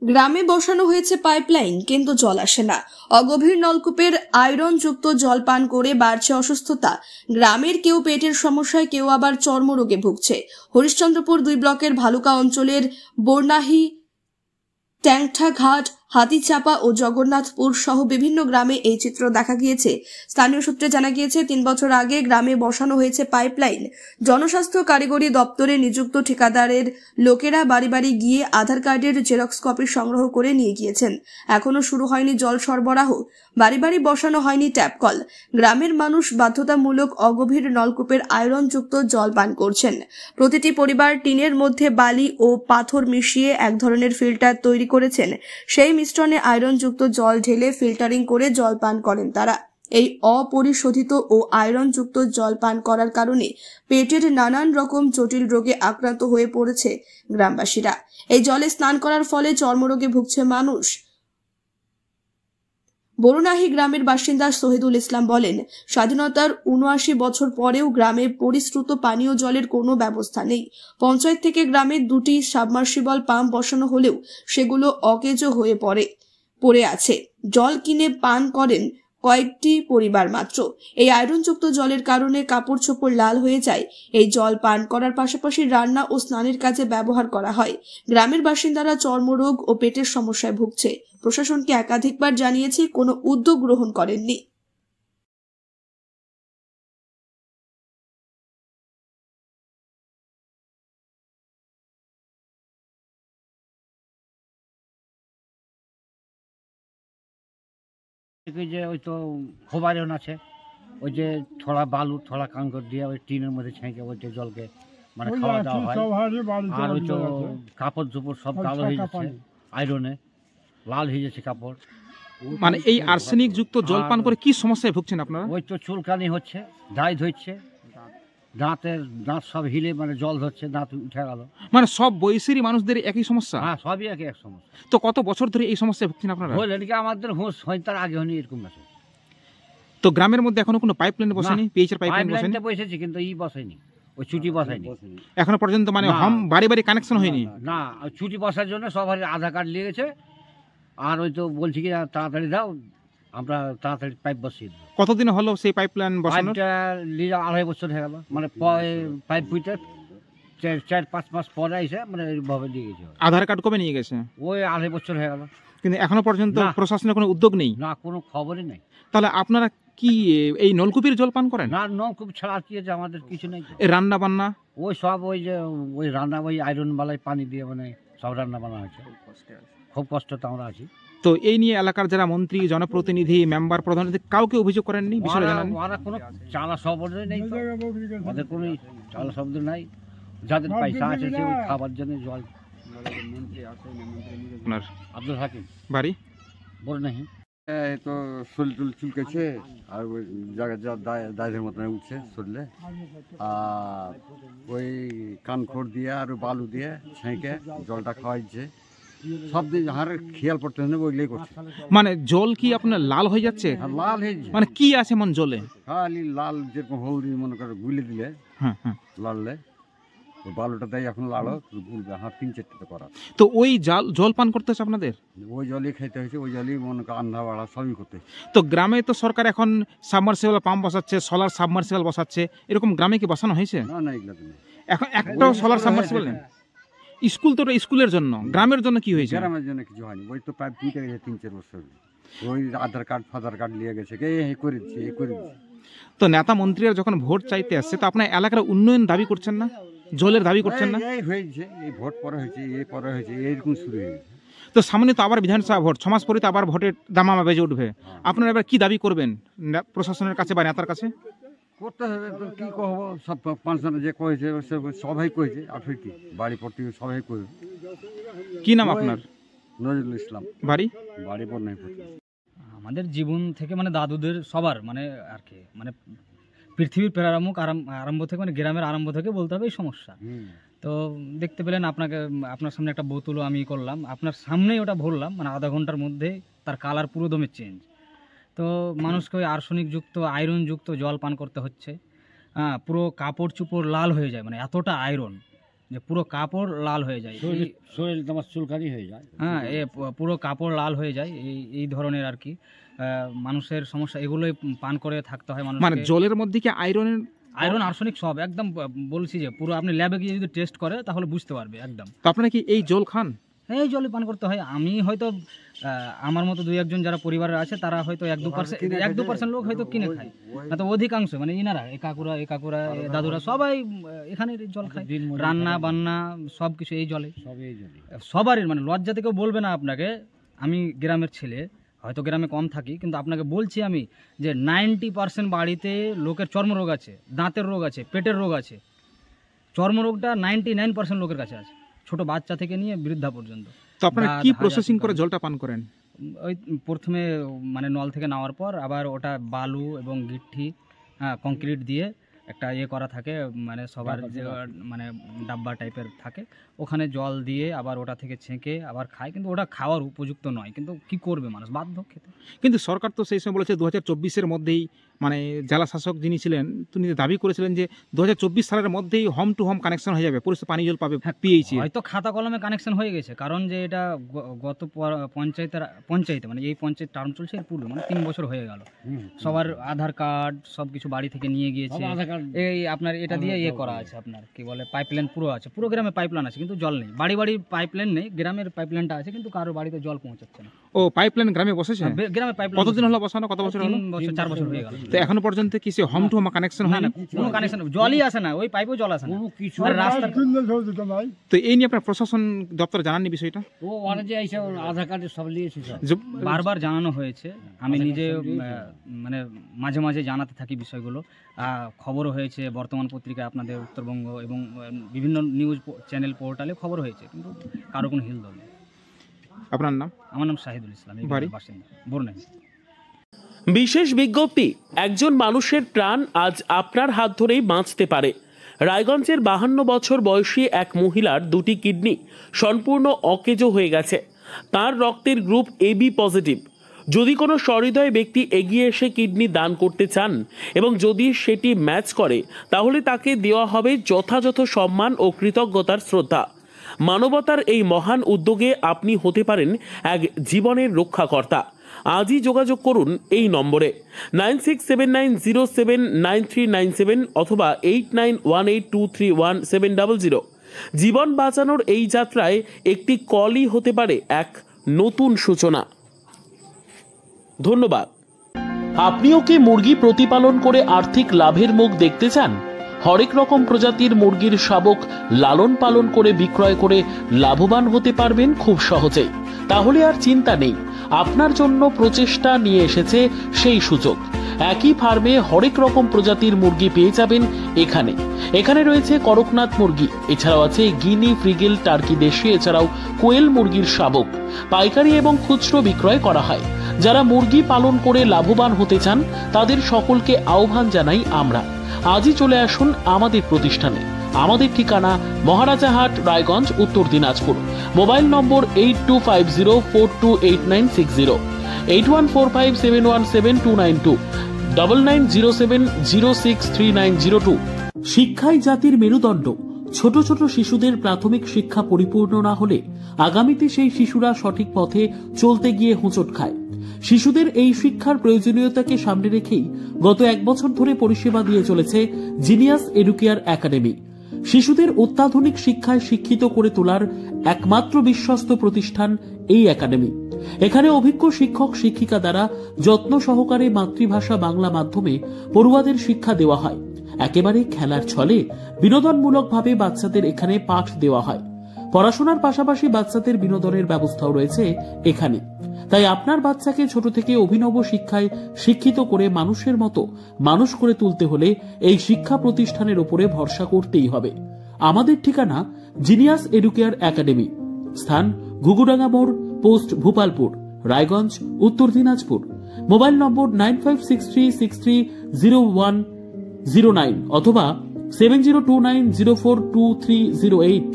গ্রামে বসানো হয়েছে পাইপলাইন কিন্তু জল আসে না। অগভীর নলকূপের আয়রন যুক্ত জল পান করে বাড়ছে অসুস্থতা। গ্রামের কেউ পেটের সমস্যায়, কেউ আবার চর্মরোগে ভুগছে। হরিশ্চন্দ্রপুর 2 ব্লকের ভালুকা অঞ্চলের বর্ণাহী, ট্যাংঠা ঘাট, হাতিচাপা ও জগন্নাথপুর সহ বিভিন্ন গ্রামে এই চিত্র দেখা গিয়েছে। স্থানীয় সূত্রে জানা গিয়েছে, 3 বছর আগে গ্রামে বসানো হয়েছে পাইপলাইন। জনস্বাস্থ্য কারিগরি দপ্তরে নিযুক্ত ঠিকাদারের লোকেরা বাড়ি বাড়ি গিয়ে আধার কার্ডের জেরক্স কপি সংগ্রহ করে নিয়ে গিয়েছেন। এখনো শুরু হয়নি জল সরবরাহ, বাড়ি বাড়ি বসানো হয়নি ট্যাপ কল। গ্রামের মানুষ বাধ্যতামূলক অগভীর নলকূপের আয়রন যুক্ত জল পান করছেন। প্রতিটি পরিবার টিনের মধ্যে বালি ও পাথর মিশিয়ে এক ধরনের ফিল্টার তৈরি করেছেন। সেই মিশ্রণে আয়রন যুক্ত জল ঢেলে ফিল্টারিং করে জল পান করেন তারা। এই অপরিশোধিত ও আয়রন যুক্ত জল পান করার কারণে পেটের নানান রকম জটিল রোগে আক্রান্ত হয়ে পড়েছে গ্রামবাসীরা। এই জলে স্নান করার ফলে চর্মরোগে ভুগছে মানুষ। বরুণাহী গ্রামের বাসিন্দা শহীদুল ইসলাম বলেন, স্বাধীনতার ৭৯ বছর পরেও গ্রামে পরিশ্রুত পানীয় জলের কোনো ব্যবস্থা নেই। পঞ্চায়েত থেকে গ্রামে 2টি সাবমার্সিবল পাম্প বসানো হলেও সেগুলো অকেজো হয়ে পড়ে আছে। জল কিনে পান করেন কয়েকটি পরিবার মাত্র। এই আয়রনযুক্ত জলের কারণে কাপড় চোপড় লাল হয়ে যায়। এই জল পান করার পাশাপাশি রান্না ও স্নানের কাজে ব্যবহার করা হয়। গ্রামের বাসিন্দারা চর্মরোগ ও পেটের সমস্যায় ভুগছে। প্রশাসনকে একাধিকবার জানিয়েছে, কোনো উদ্যোগ গ্রহণ করেননি। যে ওই তো খোবারেন আছে, ওই যে থোড়া বালু থোড়া কাঙ্কর দিয়ে ওই টিনের মধ্যে ছেঁকে ওইটা জলকে মানে খাওয়া দাওয়া হয়। আর ওই তো কাপড় চোপড় সব কালো হয়ে যাচ্ছে, আয়রনে লাল হয়ে যাচ্ছে কাপড়। মানে এই আর্সেনিক যুক্ত জল পান করে কি সমস্যায় ভুগছেন আপনারা? ওই তো চুলকানি হচ্ছে, দাঁত ধরছে, দাঁত সব হিলে মানে জল ধরছে, দাঁত উঠে গেল। মানে সব বয়সেরই মানুষদের একই সমস্যা? হ্যাঁ, সবই এক সমস্যা। তো কত বছর ধরে এই সমস্যায় ভুগছেন আপনারা? হলেন কি আমাদের হুঁশ হয়, তার আগে হয়নি এরকম আছে। তো গ্রামের মধ্যে এখনো কোনো পাইপলাইন বসেনি? পিএইচের পাইপলাইন বসেনি? বসেছি কিন্তু এই বসায়নি, ওই ছুটি বসায়নি এখনো পর্যন্ত। মানে হোম বাড়ি বাড়ি কানেকশন হয়নি? না, ছুটি বসার জন্য সবার আধার কার্ড নিয়ে গেছে। আর ওই তো বলছি কি তাড়াতাড়ি দাও, আমরা তাড়াতাড়ি পাইপ বসিয়ে দেবো। কতদিন হলো সেই পাইপলাইন বসানো? পাইপটা নিয়ে 2.5 বছর হয়ে গেল। মানে পাইপ বুইটা 4-5 মাস পরে এসে মানে এইভাবে দিয়ে গেছে। আধার কার্ড কবে নিয়ে গেছে? ওই 2.5 বছর হয়ে গেল, কিন্তু এখনো পর্যন্ত প্রশাসনের কোনো উদ্যোগ নেই? না, কোনো খবরই নেই। তাহলে আপনারা কি এই নলকূপের জল পান করেন? না, নলকূপ ছাড়া কি আছে আমাদের? কিছু নেই। এই রান্না বান্না ওই সব ওই যে ওই রান্না ওই আয়রন বালাই পানি দিয়ে মানে সব রান্না বান্না হয়েছে। খুব কষ্ট তো আমরা আছি। তো এই নিয়ে এলাকার যারা মন্ত্রী, জনপ্রতিনিধি, মেম্বার, প্রধান, কাউকে অভিযোগ করেননি? বিষয়টা জানাননি? ওরা কোনো চালা শব্দ নেই, ওদের কোনো চালা শব্দ নাই। যাদের পয়সা আছে সে ওই খাবার জন্য জল। আপনার আব্দুল হাকিম বাড়ি বরুণাহী। এই তো শরীর টুল চুলকেছে, আর ওই জায়গায় যা দায়ের মতন উঠছে শরীরে। আর ওই কানখড় দিয়ে আর বালু দিয়ে ছেঁকে জলটা খাওয়াইছে। সব দিন আর খেয়াল পড়তে হবে, ওইগুলোই করছে। মানে জল কি আপনার লাল হয়ে যাচ্ছে? লাল হয়েছে। মানে কি আছে মন জলে? খালি লাল, যেরকম হলদি মনে করে গুলে দিলে লাললে ওই বালুটা দেয় এখন লাল গুলবে। হ্যাঁ, 3-4টা করা। তো ওই জল পান করতে হচ্ছে আপনাদের? ওই জলই খাইতে হয়েছে, ওই জলই মনে করে আন্ধা বাড়া সবই করতে। তো গ্রামে তো সরকার এখন সাবমার্সিবল পাম্প বসাচ্ছে, সোলার সাবমার্সিবল বসাচ্ছে, এরকম গ্রামে কি বসানো হয়েছে? না না, এগুলো তো নেই। এখন একটা সোলার সাবমার্সিবল নেই। স্কুল তো স্কুলের জন্য, গ্রামের জন্য কি হয়েছে? গ্রামের জন্য কিছু হয়নি। ওই তো পাইপ দুইটা গেছে 3-4 বছর। ওই আধার কার্ড নিয়ে গেছে, কে করে দিচ্ছে, করে দিচ্ছে। তো নেতা মন্ত্রীরা যখন ভোট চাইতে আসছে, তো আপনার এলাকার উন্নয়ন দাবি করছেন না? জলের দাবি করছেন না? এই হয়েছে, এই ভোট পরে হয়েছে, এই পরে হয়েছে, এইরকম শুরু হয়েছে। তো সামনে তো আবার বিধানসভা ভোট, 6 মাস পরে তো আবার ভোটের দামামা বেজে উঠবে। আপনারা এবার কি দাবি করবেন প্রশাসনের কাছে বা নেতার কাছে? করতে হবে তো, কি কহব। সব 5 জন যে কয়েছে সবাই কয়েছে, আর কি বাড়ি প্রতি সবাই কয়েছে। কি নাম আপনার? নজরুল ইসলাম। বাড়ি বর্ণাহী। আমাদের জীবন থেকে মানে দাদুদের সবার মানে আর কি মানে পৃথিবীর আরম্ভ থেকে মানে গ্রামের আরম্ভ থেকে বলতে হবে এই সমস্যা। তো দেখতে পেলেন, আপনার সামনে একটা বোতলও আমি করলাম, আপনার সামনেই ওটা ভরলাম, মানে আধা ঘন্টার মধ্যে তার কালার পুরো দমে চেঞ্জ। তো মানুষকে ওই আর্সেনিকযুক্ত আয়রনযুক্ত জল পান করতে হচ্ছে। পুরো কাপড় চোপড় লাল হয়ে যায়, মানে এতটা আয়রন যে পুরো কাপড় লাল হয়ে যায়, শরীর তোমার চুলকানি হয়ে যায়। হ্যাঁ, পুরো কাপড় লাল হয়ে যায়, এই ধরনের আর কি মানুষের সমস্যা। এগুলোই পান করে থাকতে হয় মানুষ। মানে জলের মধ্যে কি আয়রন আর্সেনিক সব একদম বলছি যে পুরো আপনি ল্যাবে গিয়ে যদি টেস্ট করে তাহলে বুঝতে পারবে একদম। তো আপনারা কি এই জল খান? হ্যাঁ, এই জলই পান করতে হয়। আমি হয়তো আমার মতো 2-1 জন যারা পরিবারে আছে তারা হয়তো 1-2% লোক হয়তো কিনে খায়, না তো অধিকাংশ মানে ইনারা এই কাকুরা দাদুরা সবাই এখানে জল খায়, রান্না বান্না সব কিছু এই জলে। সবারই মানে লজ্জা থেকেও বলবে না আপনাকে। আমি গ্রামের ছেলে, হয়তো গ্রামে কম থাকি, কিন্তু আপনাকে বলছি আমি যে 90% বাড়িতে লোকের চর্মরোগ আছে, দাঁতের রোগ আছে, পেটের রোগ আছে। চর্মরোগটা 99% লোকের কাছে আছে, ছোট বাচ্চা থেকে নিয়ে বৃদ্ধা পর্যন্ত। তো আপনারা কি প্রসেসিং করে জলটা পান করেন? ওই প্রথমে মানে নল থেকে নেওয়ার পর আবার ওটা বালু এবং গিট্টি, কংক্রিট দিয়ে একটা করা থাকে, মানে সবার যে মানে ডাব্বা টাইপের থাকে, ওখানে জল দিয়ে আবার ওটা থেকে ছেঁকে আবার খায়। কিন্তু ওটা খাওয়ার উপযুক্ত নয়, কিন্তু কি করবে মানুষ, বাধ্য খেতে। কিন্তু সরকার তো সেই সময় বলেছে 2024-এর মধ্যেই, মানে জেলা শাসক যিনি ছিলেন তিনি দাবি করেছিলেন যে 2024 সালের মধ্যেই হোম টু হোম কানেকশন হয়ে যাবে, পরিষ্কার পানীয় জল পাবে পিএইচি। হয়তো খাতা কলমে কানেকশন হয়ে গেছে, কারণ যে এটা গত পঞ্চায়েতে মানে এই পঞ্চায়েত টার্ম চলছে এর পূর্বে, মানে 3 বছর হয়ে গেল। সবার আধার কার্ড সবকিছু বাড়ি থেকে নিয়ে গিয়েছে। এই আপনার এটা দিয়ে করা আছে, আপনার কি বলে পাইপলাইন পুরো আছে, পুরো গ্রামে পাইপলাইন আছে, কিন্তু জল নেই। বাড়ি পাইপলাইন নেই, গ্রামের পাইপলাইনটা আছে, কিন্তু কারো বাড়িতে জল পৌঁছাচ্ছে না। ও পাইপলাইন গ্রামে বসেছে? গ্রামে পাইপলাইন কতদিন হলো বসানো? কত বছর হলো? 4 বছর হয়ে গেল। তো এখনো পর্যন্ত কি সে হোম টু হোম কানেকশন হয় না? কোনো কানেকশন, জলই আসে না, ওই পাইপেও জল আসে না। তো এই নিয়ে আপনার প্রশাসন দপ্তর জানাননি বিষয়টা? ও যে এসে আধার কার্ডে সব নিয়েছে, বারবার জানানো হয়েছে। আমি নিজে মানে মাঝে মাঝে জানাতে থাকি বিষয়গুলো, খবরও হয়েছে বর্তমান পত্রিকায়, আপনাদের উত্তরবঙ্গ এবং বিভিন্ন নিউজ চ্যানেল পোর্টালে খবর হয়েছে, কিন্তু কারো কোনো হিল দল নেই। আপনার নাম? আমার নাম শাহিদুল ইসলাম, বাসিন্দা বরনাই। বিশেষ বিজ্ঞপ্তি, একজন মানুষের প্রাণ আজ আপনার হাত ধরেই বাঁচতে পারে। রায়গঞ্জের 52 বছর বয়সী এক মহিলার 2টি কিডনি সম্পূর্ণ অকেজো হয়ে গেছে। তার রক্তের গ্রুপ AB পজিটিভ। যদি কোনো সহৃদয় ব্যক্তি এগিয়ে এসে কিডনি দান করতে চান এবং যদি সেটি ম্যাচ করে, তাহলে তাকে দেওয়া হবে যথাযথ সম্মান ও কৃতজ্ঞতার শ্রদ্ধা। মানবতার এই মহান উদ্যোগে আপনি হতে পারেন এক জীবনের রক্ষাকর্তা। আজই যোগাযোগ করুন এই নম্বরে 9679079397 অথবা 8918231700। জীবন বাঁচানোর এই যাত্রায় একটি কলই হতে পারে এক নতুন সূচনা। ধন্যবাদ। আপনিও কি মুরগি প্রতিপালন করে আর্থিক লাভের মুখ দেখতে চান? হরেক রকম প্রজাতির মুরগির শাবক লালন পালন করে বিক্রয় করে লাভবান হতে পারবেন খুব সহজেই। তাহলে আর চিন্তা নেই, আপনার জন্য প্রচেষ্টা নিয়ে এসেছে সেই সুযোগ। একই ফার্মে হরেক রকম প্রজাতির মুরগি পেয়ে যাবেন এখানে রয়েছে করকনাথ মুরগি, এছাড়াও আছে গিনি, ফ্রিগেল, টার্কি দেশি, এছাড়াও কোয়েল মুরগির শাবক। পাইকারি এবং খুচরো বিক্রয় করা হয়। যারা মুরগি পালন করে লাভবান হতে চান তাদের সকলকে আহ্বান জানাই আমরা। আজই চলে আসুন আমাদের প্রতিষ্ঠানে। আমাদের ঠিকানা মহারাজাহাট, রায়গঞ্জ, উত্তর দিনাজপুর। মোবাইল নম্বর 8250428960, 8145717292, 9907063902। শিক্ষাই জাতির মেরুদণ্ড। ছোট ছোট শিশুদের প্রাথমিক শিক্ষা পরিপূর্ণ না হলে আগামীতে সেই শিশুরা সঠিক পথে চলতে গিয়ে হোঁচট খায়। শিশুদের এই শিক্ষার প্রয়োজনীয়তাকে সামনে রেখেই গত 1 বছর ধরে পরিষেবা দিয়ে চলেছে জিনিয়াস এডুকেয়ার একাডেমি। শিশুদের অত্যাধুনিক শিক্ষায় শিক্ষিত করে তোলার একমাত্র বিশ্বস্ত প্রতিষ্ঠান এই একাডেমি। এখানে অভিজ্ঞ শিক্ষক শিক্ষিকা দ্বারা যত্ন সহকারে মাতৃভাষা বাংলা মাধ্যমে পড়ুয়াদের শিক্ষা দেওয়া হয়। একেবারে খেলার ছলে বিনোদনমূলকভাবে বাচ্চাদের এখানে পাঠ দেওয়া হয়। পড়াশোনার পাশাপাশি বাচ্চাদের বিনোদনের ব্যবস্থাও রয়েছে এখানে। তাই আপনার বাচ্চাকে ছোট থেকে অভিনব শিক্ষায় শিক্ষিত করে মানুষের মতো মানুষ করে তুলতে হলে এই শিক্ষা প্রতিষ্ঠানের উপরে ভরসা করতেই হবে। আমাদের ঠিকানা জিনিয়াস এডুকেয়ার একাডেমি, স্থান ঘুঘুডাঙ্গা মোড়, পোস্ট ভূপালপুর, রায়গঞ্জ, উত্তর দিনাজপুর। মোবাইল নম্বর 9563630109 অথবা 7029042308।